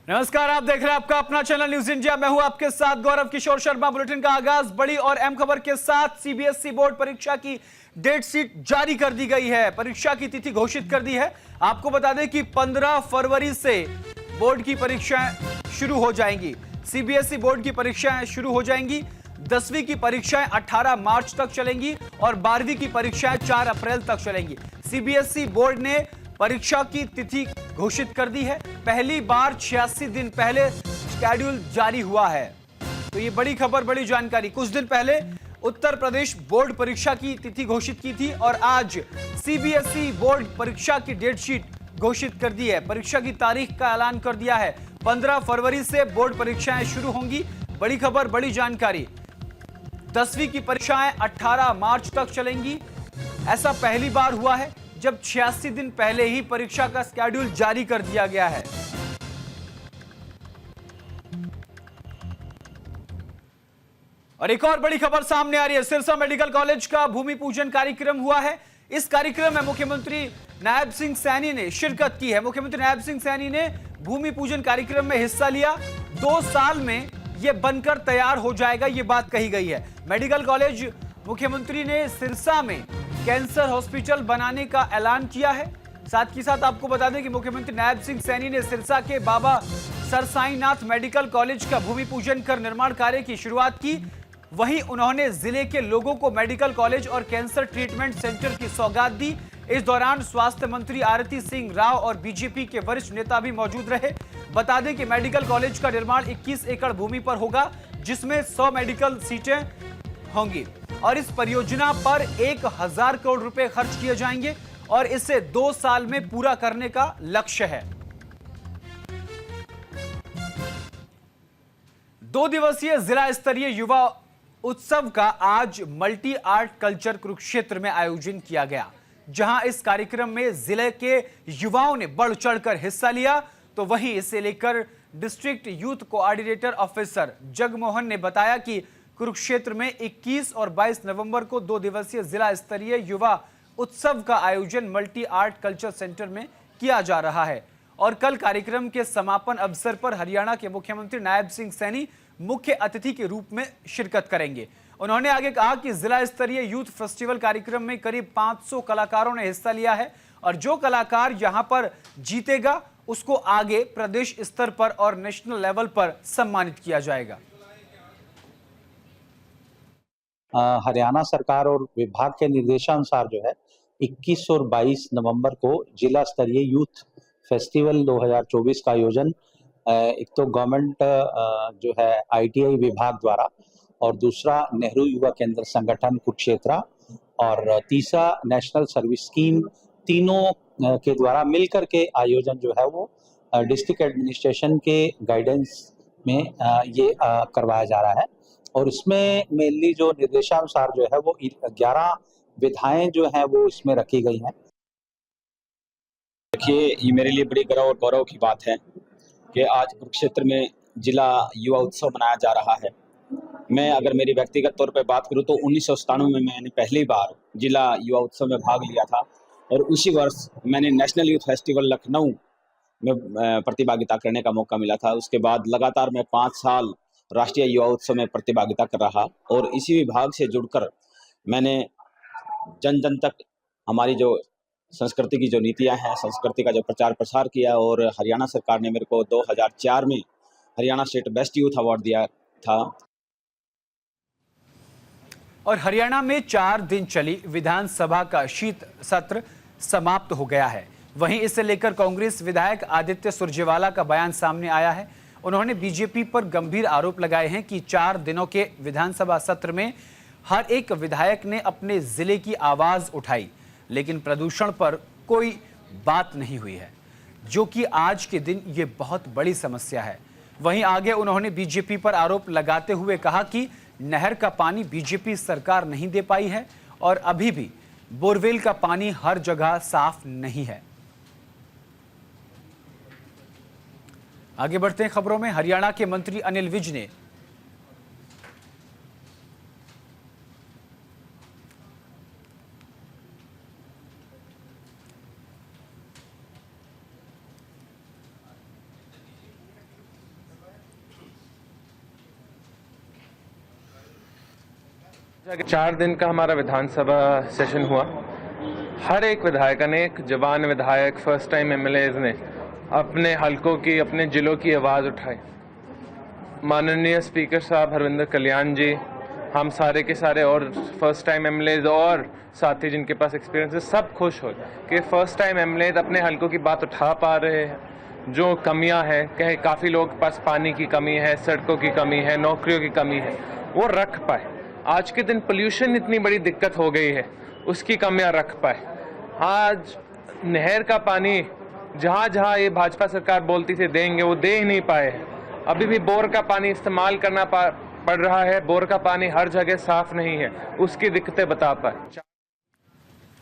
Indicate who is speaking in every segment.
Speaker 1: नमस्कार, आप देख रहे हैं आपका अपना चैनल न्यूज इंडिया। मैं हूं आपके साथ गौरव किशोर शर्मा। बुलेटिन का आगाज बड़ी और अहम खबर के साथ। सीबीएसई बोर्ड परीक्षा की डेट शीट जारी कर दी गई है। परीक्षा की तिथि घोषित कर दी है। आपको बता दें कि 15 फरवरी से बोर्ड की परीक्षाएं शुरू हो जाएंगी। सीबीएसई बोर्ड की परीक्षाएं शुरू हो जाएंगी। 10वीं की परीक्षाएं 18 मार्च तक चलेंगी और 12वीं की परीक्षाएं 4 अप्रैल तक चलेंगी। सीबीएसई बोर्ड ने परीक्षा की तिथि घोषित कर दी है। पहली बार 86 दिन पहले शेड्यूल जारी हुआ है। तो ये बड़ी खबर, बड़ी जानकारी। कुछ दिन पहले उत्तर प्रदेश बोर्ड परीक्षा की तिथि घोषित की थी और आज सीबीएसई बोर्ड परीक्षा की डेट शीट घोषित कर दी है। परीक्षा की तारीख का ऐलान कर दिया है। 15 फरवरी से बोर्ड परीक्षाएं शुरू होंगी। बड़ी खबर, बड़ी जानकारी। 10वीं की परीक्षाएं 18 मार्च तक चलेंगी। ऐसा पहली बार हुआ है जब 86 दिन पहले ही परीक्षा का शेड्यूल जारी कर दिया गया है। और एक और बड़ी खबर सामने आ रही है। सिरसा मेडिकल कॉलेज का भूमि पूजन कार्यक्रम हुआ है। इस कार्यक्रम में मुख्यमंत्री नायब सिंह सैनी ने शिरकत की है। मुख्यमंत्री नायब सिंह सैनी ने भूमि पूजन कार्यक्रम में हिस्सा लिया। 2 साल में यह बनकर तैयार हो जाएगा, यह बात कही गई है। मेडिकल कॉलेज मुख्यमंत्री ने सिरसा में कैंसर हॉस्पिटल बनाने का ऐलान किया है। साथ ही साथ आपको बता दें कि मुख्यमंत्री नायब सिंह सैनी ने सिरसा के बाबा सरसाईनाथ मेडिकल कॉलेज का भूमि पूजन कर निर्माण कार्य की शुरुआत की। वहीं उन्होंने जिले के लोगों को मेडिकल कॉलेज और कैंसर ट्रीटमेंट सेंटर की सौगात दी। इस दौरान स्वास्थ्य मंत्री आरती सिंह राव और बीजेपी के वरिष्ठ नेता भी मौजूद रहे। बता दें कि मेडिकल कॉलेज का निर्माण 21 एकड़ भूमि पर होगा, जिसमें 100 मेडिकल सीटें होंगी और इस परियोजना पर 1000 करोड़ रुपए खर्च किए जाएंगे और इसे 2 साल में पूरा करने का लक्ष्य है। 2 दिवसीय जिला स्तरीय युवा उत्सव का आज मल्टी आर्ट कल्चर कुरुक्षेत्र में आयोजन किया गया, जहां इस कार्यक्रम में जिले के युवाओं ने बढ़ चढ़कर हिस्सा लिया। तो वहीं इसे लेकर district youth coordinator officer Jagmohan ने बताया कि कुरुक्षेत्र में 21 और 22 नवंबर को 2 दिवसीय जिला स्तरीय युवा उत्सव का आयोजन मल्टी आर्ट कल्चर सेंटर में किया जा रहा है और कल कार्यक्रम के समापन अवसर पर हरियाणा के मुख्यमंत्री नायब सिंह सैनी मुख्य अतिथि के रूप में शिरकत करेंगे। उन्होंने आगे कहा कि जिला स्तरीय यूथ फेस्टिवल कार्यक्रम में करीब 500 कलाकारों ने हिस्सा लिया है और जो कलाकार यहां पर जीतेगा उसको आगे प्रदेश स्तर पर और नेशनल लेवल पर सम्मानित किया जाएगा।
Speaker 2: हरियाणा सरकार और विभाग के निर्देशानुसार जो है 21 और 22 नवंबर को जिला स्तरीय यूथ फेस्टिवल 2024 का आयोजन एक तो गवर्नमेंट जो है आईटीआई विभाग द्वारा और दूसरा नेहरू युवा केंद्र संगठन कुरुक्षेत्र और तीसरा नेशनल सर्विस स्कीम, तीनों के द्वारा मिलकर के आयोजन जो है वो डिस्ट्रिक्ट एडमिनिस्ट्रेशन के गाइडेंस में ये करवाया जा रहा है और इसमें मेनली जो निर्देशानुसार जो है वो 11 विधाएं जो हैं वो इसमें रखी गई हैं।
Speaker 3: देखिए, ये मेरे लिए बड़ी गर्व और गौरव की बात है कि आज कुरुक्षेत्र में जिला युवा उत्सव मनाया जा रहा है। मैं अगर मेरी व्यक्तिगत तौर पे बात करूं तो 1997 में मैंने पहली बार जिला युवा उत्सव में भाग लिया था और उसी वर्ष मैंने नेशनल यूथ फेस्टिवल लखनऊ में प्रतिभागिता करने का मौका मिला था। उसके बाद लगातार मैं 5 साल राष्ट्रीय युवा उत्सव में प्रतिभागिता कर रहा और इसी विभाग से जुड़कर मैंने जन जन तक हमारी जो संस्कृति की जो नीतियां हैं, संस्कृति का जो प्रचार प्रसार किया और हरियाणा सरकार ने मेरे को 2004 में Haryana state best youth award दिया था।
Speaker 1: और हरियाणा में 4 दिन चली विधानसभा का शीत सत्र समाप्त हो गया है। वहीं इसे लेकर कांग्रेस विधायक आदित्य सुरजेवाला का बयान सामने आया है। उन्होंने बीजेपी पर गंभीर आरोप लगाए हैं कि 4 दिनों के विधानसभा सत्र में हर एक विधायक ने अपने जिले की आवाज उठाई, लेकिन प्रदूषण पर कोई बात नहीं हुई है, जो कि आज के दिन ये बहुत बड़ी समस्या है। वहीं आगे उन्होंने बीजेपी पर आरोप लगाते हुए कहा कि नहर का पानी बीजेपी सरकार नहीं दे पाई है और अभी भी बोरवेल का पानी हर जगह साफ नहीं है। आगे बढ़ते हैं खबरों में। हरियाणा के मंत्री अनिल विज ने
Speaker 4: 4 दिन का हमारा विधानसभा सेशन हुआ। हर एक विधायक, अनेक जवान विधायक, फर्स्ट टाइम एमएलएज ने अपने हलकों की, अपने जिलों की आवाज़ उठाई। माननीय स्पीकर साहब हरविंदर कल्याण जी, हम सारे के सारे और फर्स्ट टाइम एमएलएज और साथी जिनके पास एक्सपीरियंस है, सब खुश हो कि फर्स्ट टाइम एमएलएज अपने हलकों की बात उठा पा रहे हैं। जो कमियां हैं, कहे काफ़ी लोगों के पास पानी की कमी है, सड़कों की कमी है, नौकरियों की कमी है, वो रख पाए। आज के दिन पोल्यूशन इतनी बड़ी दिक्कत हो गई है, उसकी कमियां रख पाए। आज नहर का पानी जहाँ जहाँ ये भाजपा सरकार बोलती थी देंगे, वो दे ही नहीं पाए। अभी भी बोर का पानी इस्तेमाल करना पड़ रहा है। बोर का पानी हर जगह साफ नहीं है, उसकी दिक्कतें बता पाए।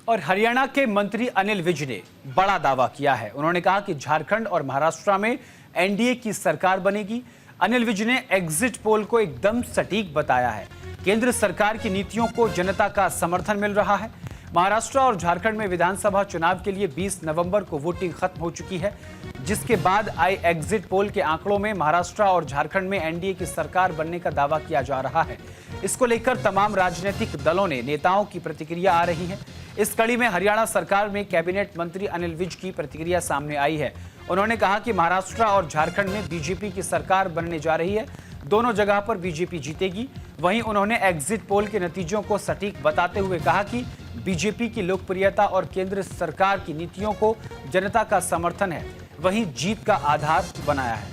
Speaker 1: और हरियाणा के मंत्री अनिल विज ने बड़ा दावा किया है। उन्होंने कहा कि झारखंड और महाराष्ट्र में एनडीए की सरकार बनेगी। अनिल विज ने एग्जिट पोल को एकदम सटीक बताया है। केंद्र सरकार की नीतियों को जनता का समर्थन मिल रहा है। महाराष्ट्र और झारखंड में विधानसभा चुनाव के लिए 20 नवंबर को वोटिंग खत्म हो चुकी है, जिसके बाद आए एग्जिट पोल के आंकड़ों में महाराष्ट्र और झारखंड में एनडीए की सरकार बनने का दावा किया जा रहा है। इसको लेकर तमाम राजनीतिक दलों ने नेताओं की प्रतिक्रिया आ रही है। इस कड़ी में हरियाणा सरकार में कैबिनेट मंत्री अनिल विज की प्रतिक्रिया सामने आई है। उन्होंने कहा कि महाराष्ट्र और झारखंड में बीजेपी की सरकार बनने जा रही है, दोनों जगह पर बीजेपी जीतेगी। वहीं उन्होंने एग्जिट पोल के नतीजों को सटीक बताते हुए कहा कि बीजेपी की लोकप्रियता और केंद्र सरकार की नीतियों को जनता का समर्थन है, वही जीत का आधार बनाया है।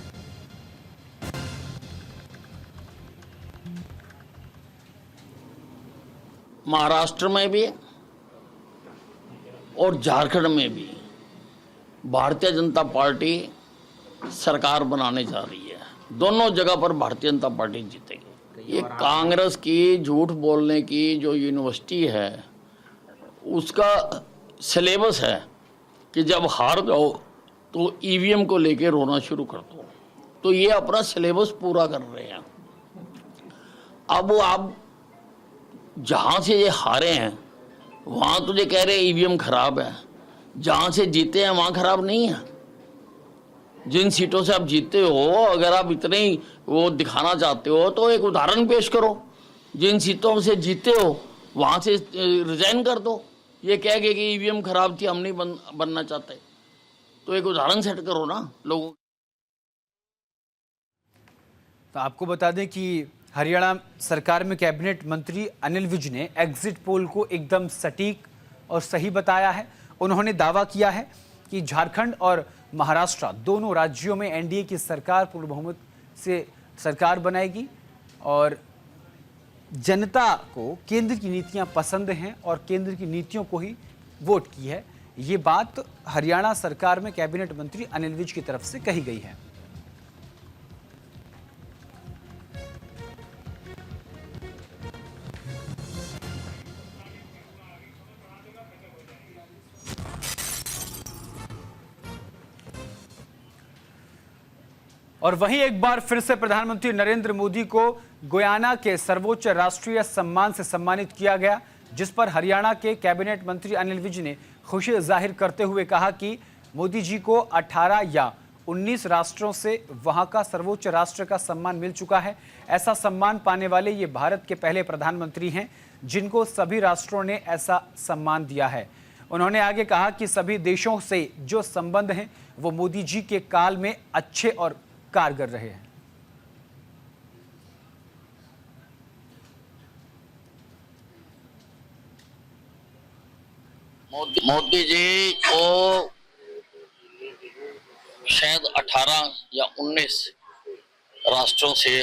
Speaker 5: महाराष्ट्र में भी और झारखंड में भी भारतीय जनता पार्टी सरकार बनाने जा रही है। दोनों जगह पर भारतीय जनता पार्टी जीतेगी। ये कांग्रेस की झूठ बोलने की जो यूनिवर्सिटी है, उसका सिलेबस है कि जब हार जाओ तो ईवीएम को लेके रोना शुरू कर दो। तो ये अपना सिलेबस पूरा कर रहे हैं। अब आप जहाँ से ये हारे हैं वहाँ तुझे कह रहे ईवीएम खराब है, जहाँ से जीते हैं वहाँ खराब नहीं है। जिन सीटों से आप जीते हो, अगर आप इतने ही वो दिखाना चाहते हो तो एक उदाहरण पेश करो। जिन सीटों से जीते हो वहाँ से रिजाइन कर दो। ये कह के कि ईवीएम खराब थी, हम नहीं बनना चाहते, तो एक उदाहरण सेट करो ना लोगों।
Speaker 1: तो आपको बता दें कि हरियाणा सरकार में कैबिनेट मंत्री अनिल विज ने एग्जिट पोल को एकदम सटीक और सही बताया है। उन्होंने दावा किया है कि झारखंड और महाराष्ट्र दोनों राज्यों में एनडीए की सरकार पूर्ण बहुमत से सरकार बनाएगी और जनता को केंद्र की नीतियां पसंद हैं और केंद्र की नीतियों को ही वोट की है। ये बात हरियाणा सरकार में कैबिनेट मंत्री अनिल विज की तरफ से कही गई है। और वहीं एक बार फिर से प्रधानमंत्री नरेंद्र मोदी को गुयाना के सर्वोच्च राष्ट्रीय सम्मान से सम्मानित किया गया, जिस पर हरियाणा के कैबिनेट मंत्री अनिल विज ने खुशी जाहिर करते हुए कहा कि मोदी जी को 18 या 19 राष्ट्रों से वहां का सर्वोच्च राष्ट्र का सम्मान मिल चुका है। ऐसा सम्मान पाने वाले ये भारत के पहले प्रधानमंत्री हैं जिनको सभी राष्ट्रों ने ऐसा सम्मान दिया है। उन्होंने आगे कहा कि सभी देशों से जो संबंध हैं वो मोदी जी के काल में अच्छे और कारगर रहे हैं।
Speaker 5: मोदी जी को शायद 18 या 19 राष्ट्रों से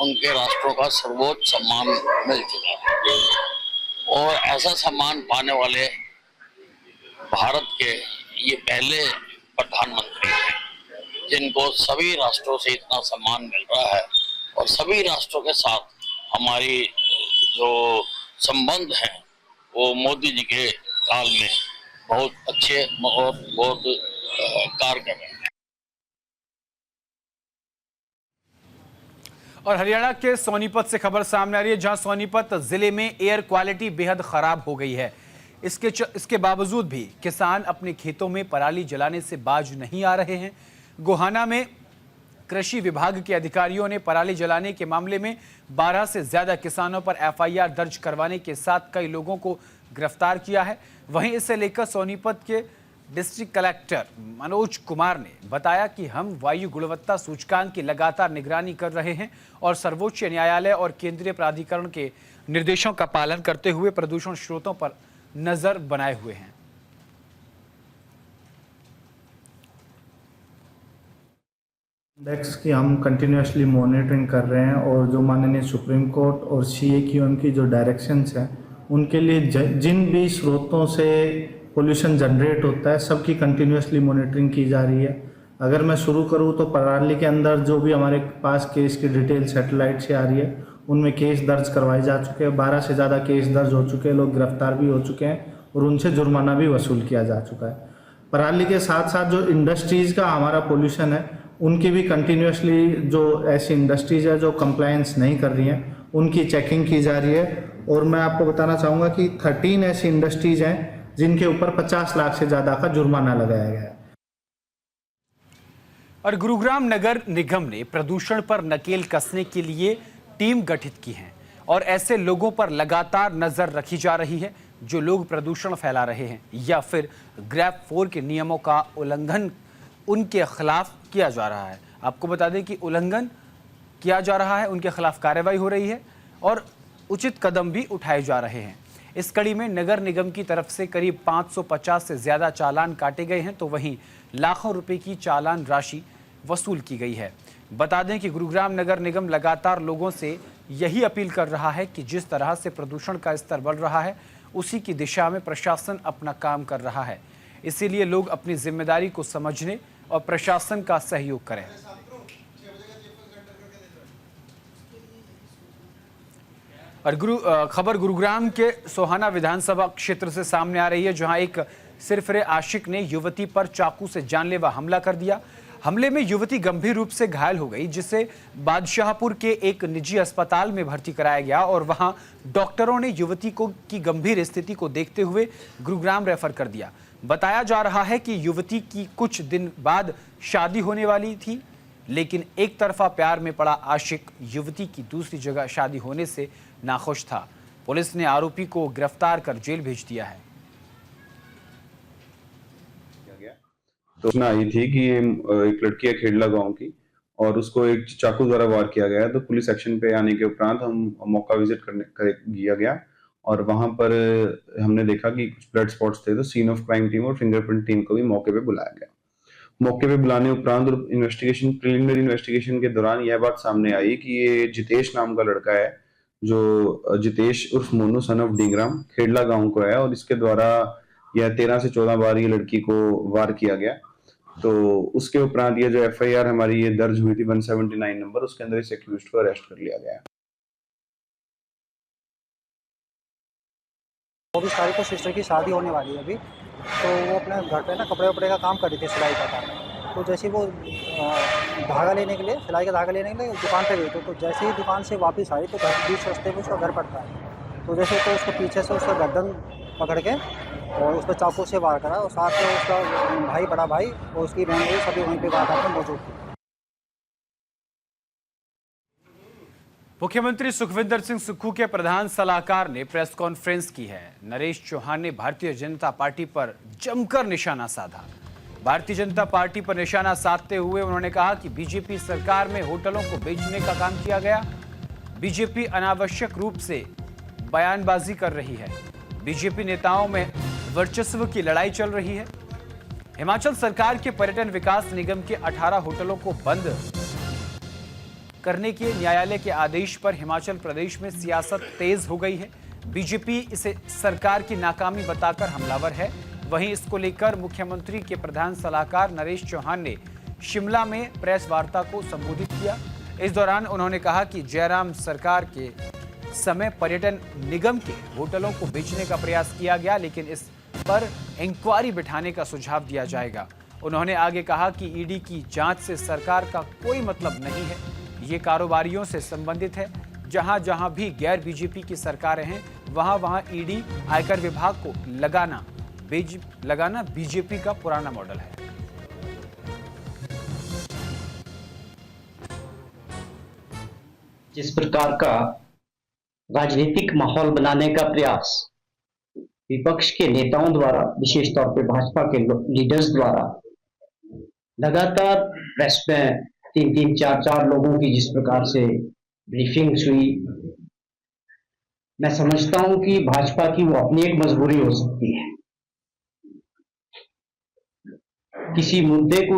Speaker 5: उनके राष्ट्रों का सर्वोच्च सम्मान मिल चुका है और ऐसा सम्मान पाने वाले भारत के ये पहले प्रधानमंत्री हैं जिनको सभी राष्ट्रों से इतना सम्मान मिल रहा है। और सभी राष्ट्रों के साथ हमारी जो संबंध हैं वो मोदी जी के काल में बहुत अच्छे और बहुत कारगर हैं।
Speaker 1: और हरियाणा के सोनीपत से खबर सामने आ रही है, जहां सोनीपत जिले में एयर क्वालिटी बेहद खराब हो गई है। इसके बावजूद भी किसान अपने खेतों में पराली जलाने से बाज नहीं आ रहे हैं। गोहाना में कृषि विभाग के अधिकारियों ने पराली जलाने के मामले में 12 से ज्यादा किसानों पर एफआईआर दर्ज करवाने के साथ कई लोगों को गिरफ्तार किया है। वहीं इसे लेकर सोनीपत के डिस्ट्रिक्ट कलेक्टर मनोज कुमार ने बताया कि हम वायु गुणवत्ता सूचकांक की लगातार निगरानी कर रहे हैं और सर्वोच्च न्यायालय और केंद्रीय प्राधिकरण के निर्देशों का पालन करते हुए प्रदूषण स्रोतों पर नजर बनाए हुए हैं।
Speaker 6: इंडेक्स की हम कंटिन्यूसली मॉनिटरिंग कर रहे हैं और जो माननीय सुप्रीम कोर्ट और CAQM की जो डायरेक्शंस हैं उनके लिए जिन भी स्रोतों से पोल्यूशन जनरेट होता है सबकी कंटिन्यूसली मॉनिटरिंग की जा रही है। अगर मैं शुरू करूं तो पराली के अंदर जो भी हमारे पास केस की डिटेल सैटेलाइट से आ रही है उनमें केस दर्ज करवाए जा चुके हैं। 12 से ज़्यादा केस दर्ज हो चुके हैं, लोग गिरफ्तार भी हो चुके हैं और उनसे जुर्माना भी वसूल किया जा चुका है। पराली के साथ साथ जो इंडस्ट्रीज़ का हमारा पोल्यूशन है उनकी भी कंटिन्यूसली जो ऐसी इंडस्ट्रीज है जो कंप्लायंस नहीं कर रही हैं उनकी चेकिंग की जा रही है। और मैं आपको बताना चाहूँगा कि 13 ऐसी इंडस्ट्रीज हैं जिनके ऊपर 50 लाख से ज़्यादा का जुर्माना लगाया गया है।
Speaker 1: और गुरुग्राम नगर निगम ने प्रदूषण पर नकेल कसने के लिए टीम गठित की है और ऐसे लोगों पर लगातार नजर रखी जा रही है जो लोग प्रदूषण फैला रहे हैं या फिर ग्रैप 4 के नियमों का उल्लंघन उनके खिलाफ किया जा रहा है। आपको बता दें कि उल्लंघन किया जा रहा है, उनके खिलाफ कार्रवाई हो रही है और उचित कदम भी उठाए जा रहे हैं। इस कड़ी में नगर निगम की तरफ से करीब 550 से ज्यादा चालान काटे गए हैं तो वहीं लाखों रुपए की चालान राशि वसूल की गई है। बता दें कि गुरुग्राम नगर निगम लगातार लोगों से यही अपील कर रहा है कि जिस तरह से प्रदूषण का स्तर बढ़ रहा है उसी की दिशा में प्रशासन अपना काम कर रहा है। इसीलिए लोग अपनी जिम्मेदारी को समझने और प्रशासन का सहयोग करें। और खबर गुरुग्राम के सोहाना विधानसभा क्षेत्र से सामने आ रही है जहां एक सिरफिरे आशिक ने युवती पर चाकू से जानलेवा हमला कर दिया। हमले में युवती गंभीर रूप से घायल हो गई जिसे बादशाहपुर के एक निजी अस्पताल में भर्ती कराया गया और वहां डॉक्टरों ने युवती की गंभीर स्थिति को देखते हुए गुरुग्राम रेफर कर दिया। बताया जा रहा है कि युवती की कुछ दिन बाद शादी होने वाली थी लेकिन एक तरफा प्यार में पड़ा आशिक युवती की दूसरी जगह शादी होने से नाखुश था। पुलिस ने आरोपी को गिरफ्तार कर जेल भेज दिया है।
Speaker 7: तो सूचना आई थी कि ये एक लड़की है खेड़ला गांव की और उसको एक चाकू द्वारा वार किया गया। तो पुलिस एक्शन पे आने के उपरांत हम मौका विजिट किया गया और वहां पर हमने देखा कि कुछ ब्लड स्पॉट्स थे। तो सीन ऑफ क्राइम टीम और फिंगरप्रिंट टीम को भी मौके पे बुलाया गया। मौके पे बुलाने उपरांत और प्रिलिमिनरी इन्वेस्टिगेशन के दौरान यह बात सामने आई कि ये जितेश नाम का लड़का है जो जितेश उर्फ मोनू सन ऑफ डींगराम खेड़ला गांव को है और इसके द्वारा यह 13 से 14 बार ये लड़की को वार किया गया। तो उसके उपरांत ये जो FIR हमारी ये दर्ज हुई थी 179 नंबर, उसके अंदर इस एक्यूज्ड को अरेस्ट कर लिया गया।
Speaker 8: 24 तारीख को सिस्टर की शादी होने वाली है अभी, तो वो अपने घर पे ना कपड़े वपड़े का काम कर रही थी, सिलाई का काम। तो जैसे वो धागा लेने के लिए, सिलाई का धागा लेने के लिए दुकान पे गई तो जैसे ही दुकान से वापस आई तो बीच रास्ते में उसका घर पड़ता है। तो जैसे तो उसको पीछे से उसका गर्दन पकड़ के और उस पर चाकू से वार करा और साथ में उसका भाई, बड़ा भाई और उसकी बहन भी सभी वहीं पे वारदात में मौजूद थे।
Speaker 1: मुख्यमंत्री सुखविंदर सिंह सुक्खू के प्रधान सलाहकार ने प्रेस कॉन्फ्रेंस की है। नरेश चौहान ने भारतीय जनता पार्टी पर जमकर निशाना साधा। भारतीय जनता पार्टी पर निशाना साधते हुए उन्होंने कहा कि बीजेपी सरकार में होटलों को बेचने का काम किया गया। बीजेपी अनावश्यक रूप से बयानबाजी कर रही है। बीजेपी नेताओं में वर्चस्व की लड़ाई चल रही है। हिमाचल सरकार के पर्यटन विकास निगम के 18 होटलों को बंद करने के न्यायालय के आदेश पर हिमाचल प्रदेश में सियासत तेज हो गई है। बीजेपी इसे सरकार की नाकामी बताकर हमलावर है। वहीं इसको लेकर मुख्यमंत्री के प्रधान सलाहकार नरेश चौहान ने शिमला में प्रेस वार्ता को संबोधित किया। इस दौरान उन्होंने कहा कि जयराम सरकार के समय पर्यटन निगम के होटलों को बेचने का प्रयास किया गया, लेकिन इस पर इंक्वायरी बिठाने का सुझाव दिया जाएगा। उन्होंने आगे कहा कि ईडी की जांच से सरकार का कोई मतलब नहीं है, ये कारोबारियों से संबंधित है। जहां जहां भी गैर बीजेपी की सरकारें हैं वहां वहां ईडी आयकर विभाग को लगाना बीजेपी का पुराना मॉडल है।
Speaker 9: जिस प्रकार का राजनीतिक माहौल बनाने का प्रयास विपक्ष के नेताओं द्वारा, विशेष तौर पे भाजपा के लीडर्स द्वारा लगातार प्रेस में 3-3, 4-4 लोगों की जिस प्रकार से ब्रीफिंग्स हुई, मैं समझता हूं कि भाजपा की वो अपनी एक मजबूरी हो सकती है। किसी मुद्दे को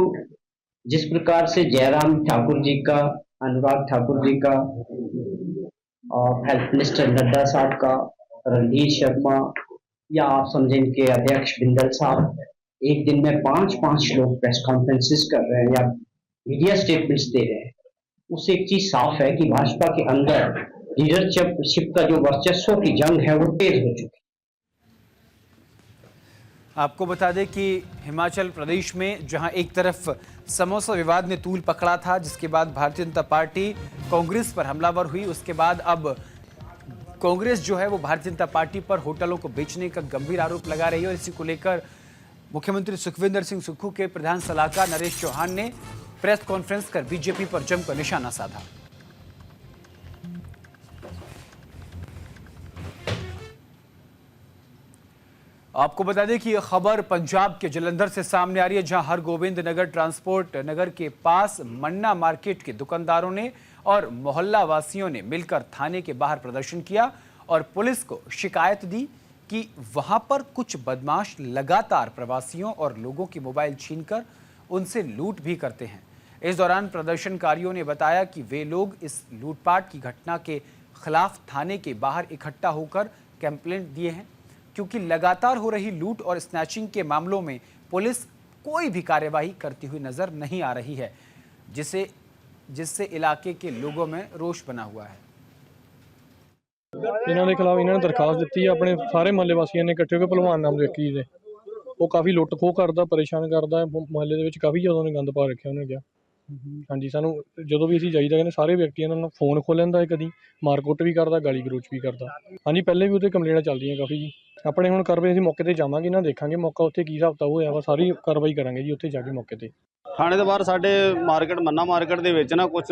Speaker 9: जिस प्रकार से जयराम ठाकुर जी का, अनुराग ठाकुर जी का और हेल्थ मिनिस्टर नड्डा साहब का, रणधीर शर्मा या आप समझें इनके अध्यक्ष बिंदल साहब एक दिन में 5-5 लोग प्रेस कॉन्फ्रेंसेस कर रहे हैं या मीडिया स्टेटमेंट्स दे रहे हैं, उससे एक चीज साफ है कि भाजपा के अंदर लीडरशिप का जो वर्चस्व की जंग है वो तेज हो चुकी है।
Speaker 1: आपको बता दें कि हिमाचल प्रदेश में जहां एक तरफ समोसा विवाद ने तूल पकड़ा था, जिसके बाद भारतीय जनता पार्टी कांग्रेस पर हमलावर हुई, उसके बाद अब कांग्रेस जो है वो भारतीय जनता पार्टी पर होटलों को बेचने का गंभीर आरोप लगा रही है। और इसी को लेकर मुख्यमंत्री सुखविंदर सिंह सुक्खू के प्रधान सलाहकार नरेश चौहान ने प्रेस कॉन्फ्रेंस कर बीजेपी पर जमकर निशाना साधा। आपको बता दें कि यह खबर पंजाब के जलंधर से सामने आ रही है, जहां हरगोबिंद नगर ट्रांसपोर्ट नगर के पास मन्ना मार्केट के दुकानदारों ने और मोहल्ला वासियों ने मिलकर थाने के बाहर प्रदर्शन किया और पुलिस को शिकायत दी कि वहां पर कुछ बदमाश लगातार प्रवासियों और लोगों की मोबाइल छीनकर उनसे लूट भी करते हैं। इस दौरान प्रदर्शनकारियों ने बताया कि वे लोग इस लूटपाट की घटना के खिलाफ थाने के बाहर इकट्ठा होकर कंप्लेंट दिए हैं, क्योंकि लगातार हो रही लूट और स्नैचिंग के मामलों में पुलिस कोई भी कार्यवाही करती हुई नजर नहीं आ रही है, जिससे इलाके के लोगों में रोष बना हुआ है।
Speaker 10: ਇਹਨਾਂ ਦੇ ਖਿਲਾਫ ਇਹਨਾਂ ਨੇ ਦਰਖਾਸਤ ਦਿੱਤੀ ਹੈ। ਆਪਣੇ ਸਾਰੇ ਮਹੱਲੇ ਵਾਸੀਆਂ ਨੇ ਇਕੱਠੇ ਹੋ ਕੇ ਭਲਵਾਨ ਨਾਮ ਦੇ ਵਿਅਕਤੀ ਦੇ ਉਹ ਕਾਫੀ ਲੁੱਟ ਖੋਹ ਕਰਦਾ, ਪਰੇਸ਼ਾਨ ਕਰਦਾ, ਮਹੱਲੇ ਦੇ ਵਿੱਚ ਕਾਫੀ ਜ਼ਿਆਦਾ ਉਹਨੇ ਗੰਦ ਪਾ ਰੱਖਿਆ ਉਹਨੇ ਕਿਹਾ। ਹਾਂਜੀ, ਸਾਨੂੰ ਜਦੋਂ ਵੀ ਅਸੀਂ ਜਾਈਦਾ ਕਹਿੰਦੇ ਸਾਰੇ ਵਿਅਕਤੀਆਂ ਨਾਲ ਫੋਨ ਖੋਹ ਲੈਂਦਾ ਹੈ, ਕਦੀ ਮਾਰਕੁੱਟ ਵੀ ਕਰਦਾ, ਗਾਲੀ ਗਲੋਚ ਵੀ ਕਰਦਾ। ਹਾਂਜੀ, ਪਹਿਲੇ ਵੀ ਉਹਦੇ ਕੰਪਲੇਂਟਾਂ ਚੱਲਦੀਆਂ ਕਾਫੀ ਜੀ। ਆਪਣੇ ਹੁਣ ਕਾਰਵਾਈ ਅਸੀਂ ਮੌਕੇ ਤੇ ਜਾਵਾਂਗੇ ਨਾ, ਦੇਖਾਂਗੇ ਮੌਕਾ ਉੱਥੇ ਕੀ ਹਿਸਾਬ ਕਿਤਾਬ ਹੋਇਆ ਵਾ, ਸਾਰੀ ਕਾਰਵਾਈ ਕਰਾਂਗੇ ਜੀ ਉੱਥੇ ਜਾ ਕੇ ਮੌਕੇ ਤੇ।
Speaker 11: ਥਾਣੇ ਦੇ ਬਾਹਰ ਸਾਡੇ ਮਾਰਕੀਟ ਮੰਨਾ ਮਾਰਕੀਟ ਦੇ ਵਿੱਚ ਨਾ ਕੁਝ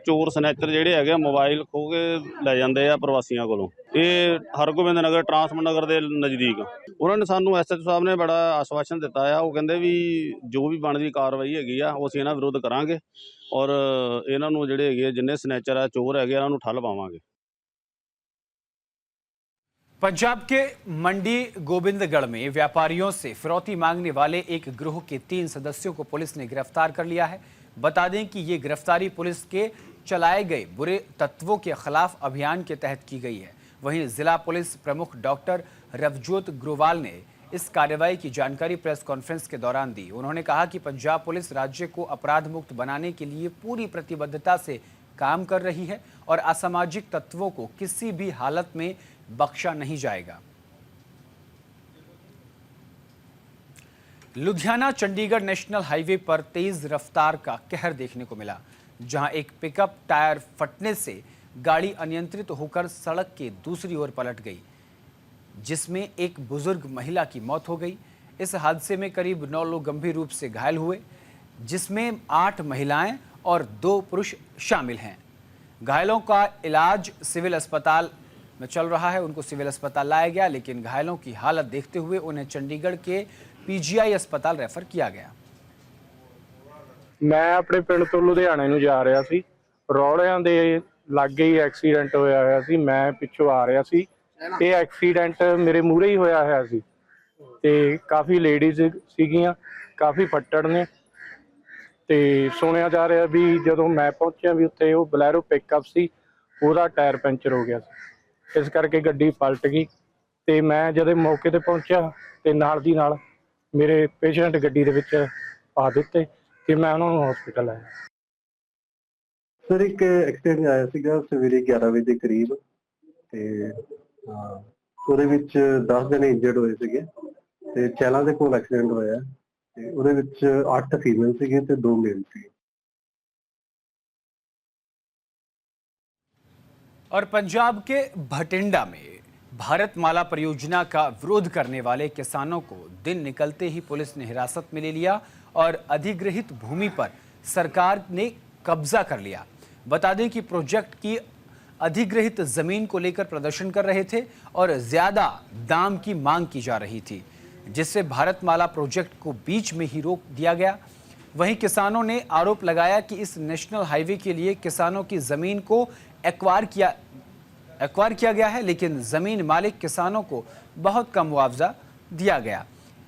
Speaker 11: ਚੋਰ ਸਨੈਚਰ ਜਿਹੜੇ ਹੈਗੇ ਆ ਮੋਬਾਈਲ ਖੋਹ ਕੇ ਲੈ ਜਾਂਦੇ ਆ ਪ੍ਰਵਾਸੀਆਂ ਕੋਲੋਂ। ਇਹ ਹਰਗੋਬਿੰਦ ਨਗਰ ਟਰਾਂਸਪੋਰਟ ਨਗਰ ਦੇ ਨਜ਼ਦੀਕ ਉਹਨਾਂ ਨੇ ਸਾਨੂੰ ਐਸਐਚਓ ਸਾਹਿਬ ਨੇ ਬੜਾ ਆਸ਼ਵਾਸਨ ਦਿੱਤਾ ਆ। ਉਹ ਕਹਿੰਦੇ ਵੀ ਜੋ ਵੀ ਬਣਦੀ ਕਾਰਵਾਈ ਹੈਗੀ ਆ ਉਹ ਅਸੀਂ ਇਹਨਾਂ ਵਿਰੁੱਧ ਕਰਾਂਗੇ ਔਰ ਇਹਨਾਂ ਨੂੰ ਜਿਹੜੇ ਹੈਗੇ ਜਿੰਨੇ ਸਨੈਚਰ ਆ ਚੋਰ ਹੈਗੇ ਇਹਨਾਂ ਨੂੰ ਠੱਲ ਪਾਵਾਂਗੇ।
Speaker 1: पंजाब के मंडी गोविंदगढ़ में व्यापारियों से फिरौती मांगने वाले एक गिरोह के 3 सदस्यों को पुलिस ने गिरफ्तार कर लिया है। बता दें कि ये गिरफ्तारी पुलिस के चलाए गए बुरे तत्वों के खिलाफ अभियान के तहत की गई है। वहीं जिला पुलिस प्रमुख डॉक्टर रवजोत ग्रोवाल ने इस कार्रवाई की जानकारी प्रेस कॉन्फ्रेंस के दौरान दी। उन्होंने कहा कि पंजाब पुलिस राज्य को अपराध मुक्त बनाने के लिए पूरी प्रतिबद्धता से काम कर रही है और असामाजिक तत्वों को किसी भी हालत में बख्शा नहीं जाएगा। लुधियाना चंडीगढ़ नेशनल हाईवे पर तेज रफ्तार का कहर देखने को मिला, जहां एक पिकअप टायर फटने से गाड़ी अनियंत्रित होकर सड़क के दूसरी ओर पलट गई, जिसमें एक बुजुर्ग महिला की मौत हो गई। इस हादसे में करीब 9 लोग गंभीर रूप से घायल हुए, जिसमें 8 महिलाएं और 2 पुरुष शामिल हैं। घायलों का इलाज सिविल अस्पताल में चल रहा है। उनको सिविल अस्पताल लाया गया, लेकिन घायलों की हालत देखते हुए उन्हें चंडीगढ़ के पीजीआई अस्पताल रेफर किया गया।
Speaker 10: मैं अपने पिंड तो लुधियाने ਨੂੰ ਜਾ ਰਿਹਾ ਸੀ, ਰੌਲਿਆਂ ਦੇ ਲਾਗੇ ਹੀ ਐਕਸੀਡੈਂਟ ਹੋਇਆ ਸੀ। ਮੈਂ ਪਿੱਛੋਂ ਆ ਰਿਹਾ ਸੀ, ਇਹ ਐਕਸੀਡੈਂਟ ਮੇਰੇ ਮੂਹਰੇ ਹੀ ਹੋਇਆ ਸੀ ਤੇ ਕਾਫੀ ਲੇਡੀਜ਼ ਸੀਗੀਆਂ, ਕਾਫੀ ਫੱਟੜ ਨੇ ਤੇ ਸੁਣਿਆ ਜਾ ਰਿਹਾ ਵੀ ਜਦੋਂ ਮੈਂ ਪਹੁੰਚਿਆ ਵੀ ਉੱਥੇ ਉਹ ਬਲੈਰੋ ਪਿਕਅਪ ਸੀ, ਉਹਦਾ ਟਾਇਰ ਪੈਂਚਰ ਹੋ ਗਿਆ ਸੀ, ਇਸ ਕਰਕੇ ਗੱਡੀ ਪਲਟ ਗਈ ਤੇ ਮੈਂ ਜਦੋਂ ਮੌਕੇ ਤੇ ਪਹੁੰਚਿਆ ਤੇ ਨਾਲ ਦੀ ਨਾਲ ਮੇਰੇ ਪੇਸ਼ੈਂਟ ਗੱਡੀ ਦੇ ਵਿੱਚ ਪਾ ਦਿੱਤੇ ਤੇ ਮੈਂ ਉਹਨਾਂ ਨੂੰ ਹਸਪੀਟਲ ਆਇਆ।
Speaker 12: ਸਰ ਇੱਕ ਐਕਸੀਡੈਂਟ ਆਇਆ ਸੀਗਾ ਸਵੇਰੇ 11 ਵਜੇ ਦੇ ਕਰੀਬ ਤੇ ਉਹਦੇ ਵਿੱਚ 10 ਜਣੇ ਇੰਜਰਡ ਹੋਏ ਸੀਗੇ ਤੇ ਚੈਲਾ ਦੇ ਕੋਲ ਐਕਸੀਡੈਂਟ ਹੋਇਆ ਤੇ ਉਹਦੇ ਵਿੱਚ 8 ਫੀਮੇਲ ਸੀਗੇ ਤੇ 2 ਮੇਲ ਸੀਗੇ।
Speaker 1: और पंजाब के भटिंडा में भारतमाला परियोजना का विरोध करने वाले किसानों को दिन निकलते ही पुलिस ने हिरासत में ले लिया और अधिग्रहित भूमि पर सरकार ने कब्जा कर लिया। बता दें कि प्रोजेक्ट की अधिग्रहित जमीन को लेकर प्रदर्शन कर रहे थे और ज्यादा दाम की मांग की जा रही थी, जिससे भारतमाला प्रोजेक्ट को बीच में ही रोक दिया गया। वहीं किसानों ने आरोप लगाया कि इस नेशनल हाईवे के लिए किसानों की जमीन को एक्वायर किया गया है, लेकिन जमीन मालिक किसानों को बहुत कम मुआवजा दिया गया।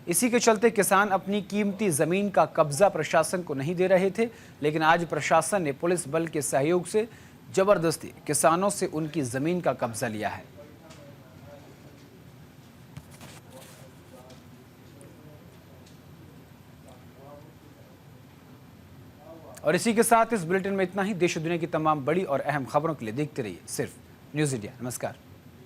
Speaker 1: इसी के चलते किसान अपनी कीमती जमीन का कब्जा प्रशासन को नहीं दे रहे थे, लेकिन आज प्रशासन ने पुलिस बल के सहयोग से जबरदस्ती किसानों से उनकी जमीन का कब्जा लिया है। और इसी के साथ इस बुलेटिन में इतना ही। देश और दुनिया की तमाम बड़ी और अहम खबरों के लिए देखते रहिए सिर्फ न्यूज़ इंडिया। नमस्कार।